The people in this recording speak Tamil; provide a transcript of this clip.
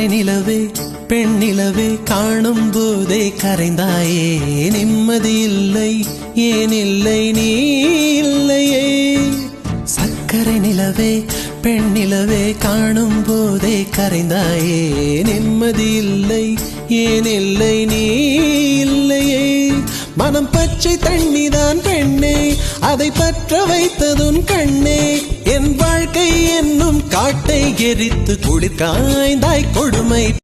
சக்கரை நிலவே பெண் நிலவே காணும் போதே கரைந்தாயே நிம்மதி இல்லை ஏன் இல்லை நீ இல்லையே சக்கரை நிலவே பெண் நிலவே காணும் போதே கரைந்தாயே நிம்மதி இல்லை ஏன் இல்லை நீ இல்லையே மனம் பச்சை தண்ணிதான் பெண்ணே அதை பற்ற வைத்ததுன் கண்ணே என் வாழ்க்கை என்னும் காட்டை எரித்து குளிர் காய்ந்தாய் கொடுமை